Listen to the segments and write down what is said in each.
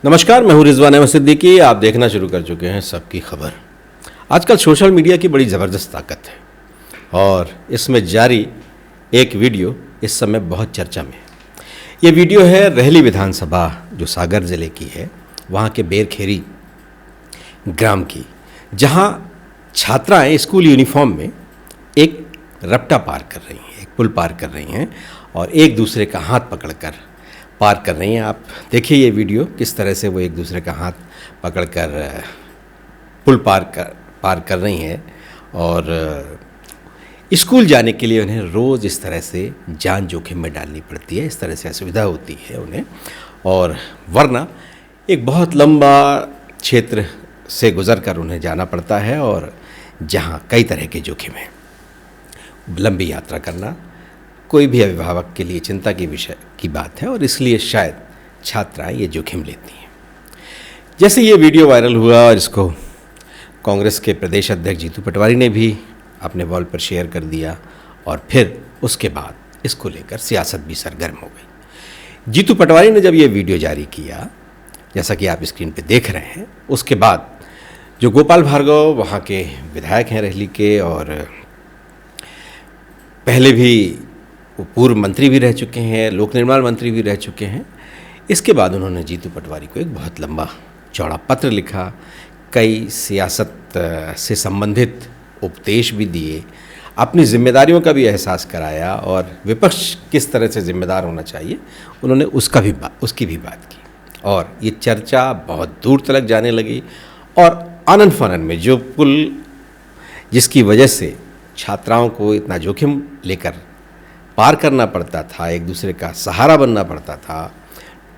नमस्कार, मैं हूं रिजवान अहमद सिद्दीकी। आप देखना शुरू कर चुके हैं सबकी खबर। आजकल सोशल मीडिया की बड़ी ज़बरदस्त ताकत है और इसमें जारी एक वीडियो इस समय बहुत चर्चा में है। ये वीडियो है रहली विधानसभा जो सागर ज़िले की है, वहाँ के बेरखेरी ग्राम की, जहाँ छात्राएं स्कूल यूनिफॉर्म में एक रपटा पार कर रही हैं, एक पुल पार कर रही हैं और एक दूसरे का हाथ पकड़कर पार कर रही हैं। आप देखिए ये वीडियो किस तरह से वो एक दूसरे का हाथ पकड़कर पुल पार कर रही हैं और स्कूल जाने के लिए उन्हें रोज़ इस तरह से जान जोखिम में डालनी पड़ती है, इस तरह से असुविधा होती है उन्हें। और वरना एक बहुत लंबा क्षेत्र से गुज़र कर उन्हें जाना पड़ता है और जहाँ कई तरह के जोखिम हैं। लंबी यात्रा करना कोई भी अभिभावक के लिए चिंता की विषय की बात है और इसलिए शायद छात्राएं ये जोखिम लेती हैं। जैसे ये वीडियो वायरल हुआ और इसको कांग्रेस के प्रदेश अध्यक्ष जीतू पटवारी ने भी अपने वॉल पर शेयर कर दिया और फिर उसके बाद इसको लेकर सियासत भी सरगर्म हो गई। जीतू पटवारी ने जब ये वीडियो जारी किया, जैसा कि आप स्क्रीन पे देख रहे हैं, उसके बाद जो गोपाल भार्गव वहाँ के विधायक हैं रहली के और पहले भी वो पूर्व मंत्री भी रह चुके हैं, लोक निर्माण मंत्री भी रह चुके हैं, इसके बाद उन्होंने जीतू पटवारी को एक बहुत लंबा चौड़ा पत्र लिखा, कई सियासत से संबंधित उपदेश भी दिए, अपनी जिम्मेदारियों का भी एहसास कराया और विपक्ष किस तरह से जिम्मेदार होना चाहिए उन्होंने उसकी भी बात की। और ये चर्चा बहुत दूर तक जाने लगी और आनन फानन में जो पुल जिसकी वजह से छात्राओं को इतना जोखिम लेकर पार करना पड़ता था, एक दूसरे का सहारा बनना पड़ता था,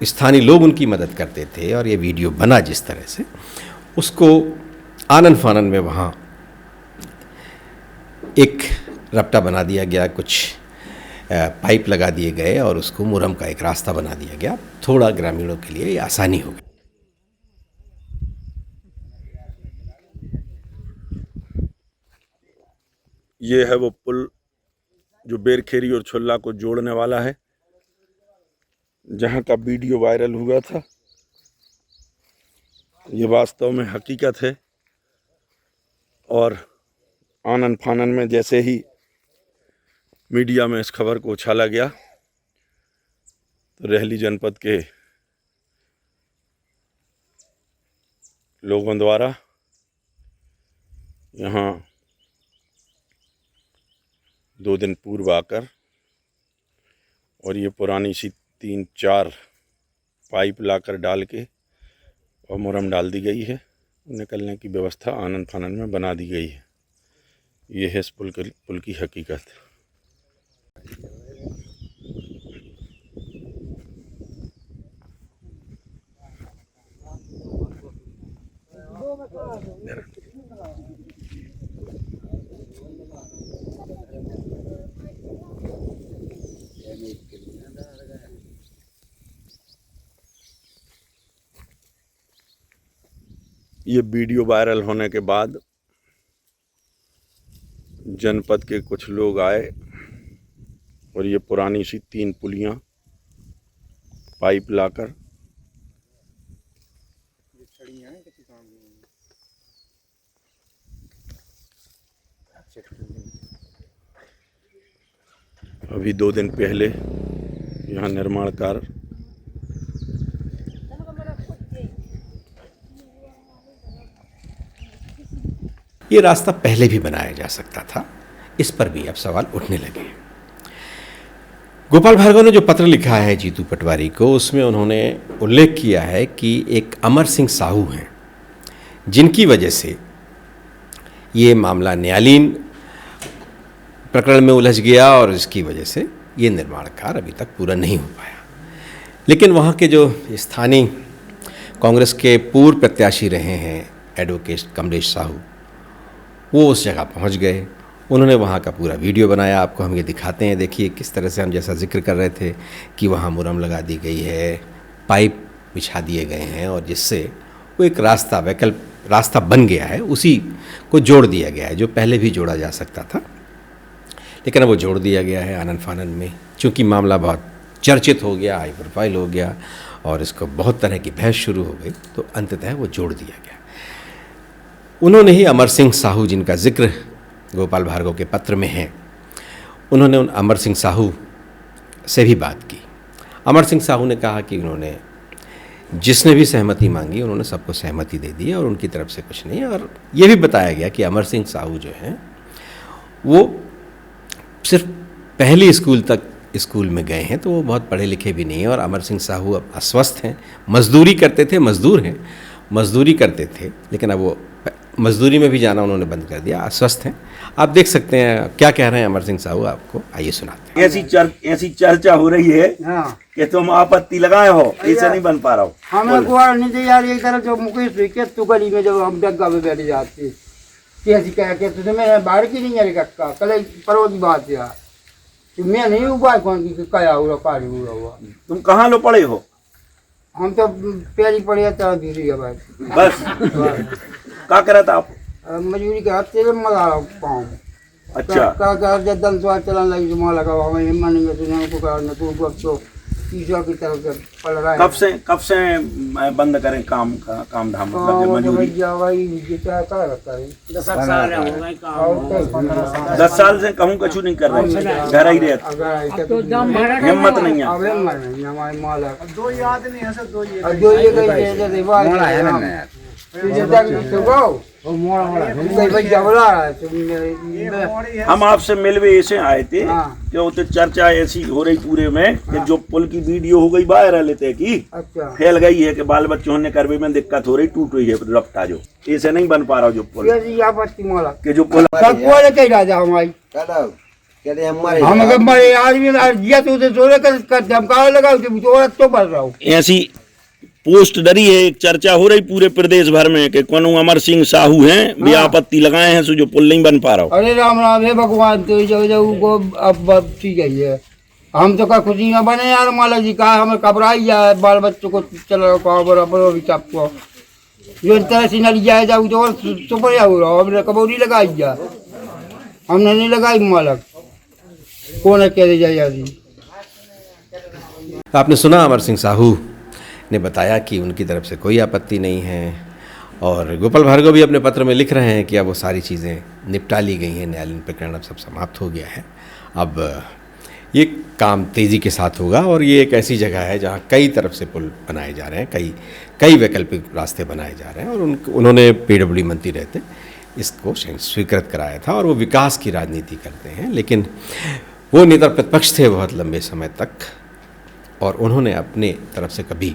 स्थानीय लोग उनकी मदद करते थे और ये वीडियो बना जिस तरह से, उसको आनन फानन में वहाँ एक रपटा बना दिया गया, कुछ पाइप लगा दिए गए और उसको मुरम का एक रास्ता बना दिया गया। थोड़ा ग्रामीणों के लिए ये आसानी हो गई। ये है वो पुल जो बेरखेरी और छुल्ला को जोड़ने वाला है, जहाँ का वीडियो वायरल हुआ था। ये वास्तव में हकीकत है और आनन फानन में जैसे ही मीडिया में इस खबर को उछाला गया तो रहली जनपद के लोगों द्वारा यहाँ 2 दिन पूर्व आकर और ये पुरानी सी 3-4 पाइप लाकर डाल के और मुरम डाल दी गई है। निकलने की व्यवस्था आनन फानन में बना दी गई है। ये है इस पुल की हकीकत। ये वीडियो वायरल होने के बाद जनपद के कुछ लोग आए और ये पुरानी सी 3 पुलियाँ पाइप लाकर अभी 2 दिन पहले यहाँ निर्माण कार्य ये रास्ता पहले भी बनाया जा सकता था, इस पर भी अब सवाल उठने लगे। गोपाल भार्गव ने जो पत्र लिखा है जीतू पटवारी को, उसमें उन्होंने उल्लेख किया है कि एक अमर सिंह साहू हैं जिनकी वजह से ये मामला न्यायालयीन प्रकरण में उलझ गया और इसकी वजह से ये निर्माण कार्य अभी तक पूरा नहीं हो पाया। लेकिन वहाँ के जो स्थानीय कांग्रेस के पूर्व प्रत्याशी रहे हैं एडवोकेट कमलेश साहू, वो उस जगह पहुंच गए। उन्होंने वहाँ का पूरा वीडियो बनाया, आपको हम ये दिखाते हैं। देखिए किस तरह से हम जैसा जिक्र कर रहे थे कि वहाँ मुरम लगा दी गई है, पाइप बिछा दिए गए हैं और जिससे वो एक रास्ता बन गया है, उसी को जोड़ दिया गया है जो पहले भी जोड़ा जा सकता था, लेकिन अब वो जोड़ दिया गया है आनन फानन में। चूँकि मामला बहुत चर्चित हो गया, हाई प्रोफाइल हो गया और इसको बहुत तरह की बहस शुरू हो गई, तो अंततः वो जोड़ दिया गया। उन्होंने ही अमर सिंह साहू, जिनका जिक्र गोपाल भार्गव के पत्र में है, उन्होंने उन अमर सिंह साहू से भी बात की। अमर सिंह साहू ने कहा कि उन्होंने जिसने भी सहमति मांगी उन्होंने सबको सहमति दे दी और उनकी तरफ से कुछ नहीं। और ये भी बताया गया कि अमर सिंह साहू जो हैं वो सिर्फ पहली स्कूल तक स्कूल में गए हैं, तो वो बहुत पढ़े लिखे भी नहीं हैं। और अमर सिंह साहू अब अस्वस्थ हैं, मजदूरी करते थे, मजदूर हैं, मजदूरी करते थे, लेकिन अब वो मजदूरी में भी जाना उन्होंने बंद कर दिया, अस्वस्थ हैं। आप देख सकते हैं क्या कह रहे हैं अमर सिंह साहू, आपको आइए सुनाते हैं। ऐसी चर्चा हो रही है कि तुम आपत्ति लगाए हो, ऐसा नहीं बन पा रहा हो। हमें गुआर नहीं दे यार, एक तरफ जो मुकेश भाई के तू गली में जब हम डग्गा में बैठ जाते कैसी कह के तुझे मैं बाहर की नहीं यार कक्का कल परों की बात यार, मैं नहीं हुआ कौन की कया हुआ पारी हुआ। तुम कहाँ लो पड़े हो? हम तो प्यारी पड़े तरह दूसरी है भाई। बस क्या करा था आप? मजबूरी का तेरे मजा पाऊँ। अच्छा, जब दम स्वाद चलाने लगी जुमा लगा हुआ मैं हिम्मत नहीं करती को करने तू तो ईश्वर की तरफ से पड़ रहा है। कब से बंद करें काम धाम, मतलब जो मजदूरी? वही क्या करता है 10 साल से कहूँ कछु नहीं कर रहे, घर ही रहते, हिम्मत नहीं है। हमारे माला दो याद नहीं है, दो ये गई हम आपसे मिलवे ऐसे आए थे कि उते चर्चा ऐसी हो रही पूरे में कि जो पुल की वीडियो हो गई वायरल थे कि फैल गई है कि बाल बच्चों ने करवे में दिक्कत हो रही, टूट रही है रफ्ता, जो ऐसे नहीं बन पा रहा जो पुल के जो पुल ऐसी पोस्ट डरी है, एक चर्चा हो रही पूरे प्रदेश भर में कि कौन अमर सिंह साहू हैं भी आपत्ति लगाए हैं, सो जो पुल नहीं बन पा रहा हो। अरे राम राम हे भगवान, तो जो अब ठीक है, हम तो का खुशी में बने यार, माला जी का हमें घबराई जाए, बाल बच्चों को चलो बराबर भी सबको जो तरह से नली जाए जाऊ तो सुपर हो रहा, हमने कबूरी लगाई जा, हमने नहीं लगाई मालक कौन कह दे जाए। आपने सुना अमर सिंह साहू ने बताया कि उनकी तरफ से कोई आपत्ति नहीं है और गोपाल भार्गव भी अपने पत्र में लिख रहे हैं कि अब वो सारी चीज़ें निपटा ली गई हैं, न्यायालयीन प्रकरण अब सब समाप्त हो गया है। अब ये काम तेज़ी के साथ होगा और ये एक ऐसी जगह है जहाँ कई तरफ से पुल बनाए जा रहे हैं, कई वैकल्पिक रास्ते बनाए जा रहे हैं और उन्होंने PWD मंत्री रहते इसको स्वीकृत कराया था और वो विकास की राजनीति करते हैं। लेकिन वो नेता प्रतिपक्ष थे बहुत लंबे समय तक और उन्होंने अपने तरफ से कभी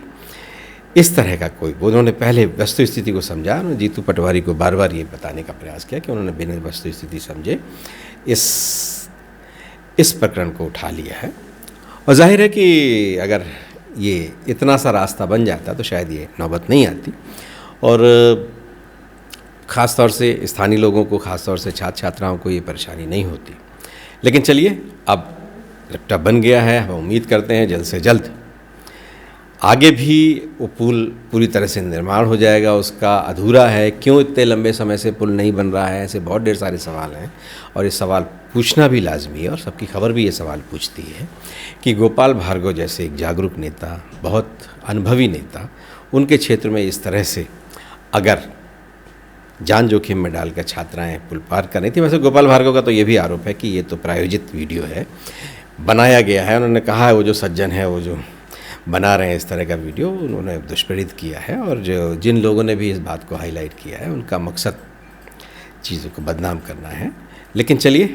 इस तरह का उन्होंने पहले वस्तु स्थिति को समझा। उन्होंने जीतू पटवारी को बार बार ये बताने का प्रयास किया कि उन्होंने बिना वस्तु स्थिति समझे इस प्रकरण को उठा लिया है। और जाहिर है कि अगर ये इतना सा रास्ता बन जाता तो शायद ये नौबत नहीं आती और ख़ास तौर से स्थानीय लोगों को, ख़ास तौर से छात्र छात्राओं को ये परेशानी नहीं होती। लेकिन चलिए, अब रफ्ता बन गया है, हम उम्मीद करते हैं जल्द से जल्द आगे भी वो पुल पूरी तरह से निर्माण हो जाएगा। उसका अधूरा है, क्यों इतने लंबे समय से पुल नहीं बन रहा है, ऐसे बहुत ढेर सारे सवाल हैं और ये सवाल पूछना भी लाजमी है और सबकी खबर भी ये सवाल पूछती है कि गोपाल भार्गव जैसे एक जागरूक नेता, बहुत अनुभवी नेता, उनके क्षेत्र में इस तरह से अगर जान जोखिम में डालकर छात्राएं पुल पार कर रही थी। वैसे गोपाल भार्गव का तो ये भी आरोप है कि ये तो प्रायोजित वीडियो है, बनाया गया है। उन्होंने कहा है वो जो सज्जन है, वो जो बना रहे हैं इस तरह का वीडियो, उन्होंने दुष्प्रेरित किया है और जो जिन लोगों ने भी इस बात को हाईलाइट किया है उनका मकसद चीज़ों को बदनाम करना है। लेकिन चलिए,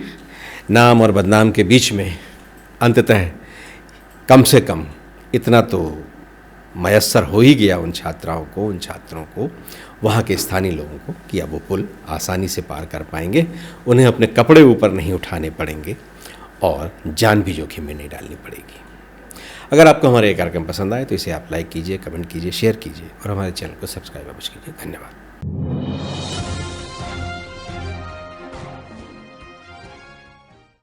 नाम और बदनाम के बीच में अंततः कम से कम इतना तो मयस्सर हो ही गया उन छात्राओं को, उन छात्रों को, वहाँ के स्थानीय लोगों को कि अब वो पुल आसानी से पार कर पाएंगे, उन्हें अपने कपड़े ऊपर नहीं उठाने पड़ेंगे और जान भी जोखिम में नहीं डालनी पड़ेगी। अगर आपको हमारे ये कार्यक्रम पसंद आए तो इसे आप लाइक कीजिए, कमेंट कीजिए, शेयर कीजिए और हमारे चैनल को सब्सक्राइब अवश्य कीजिए। धन्यवाद।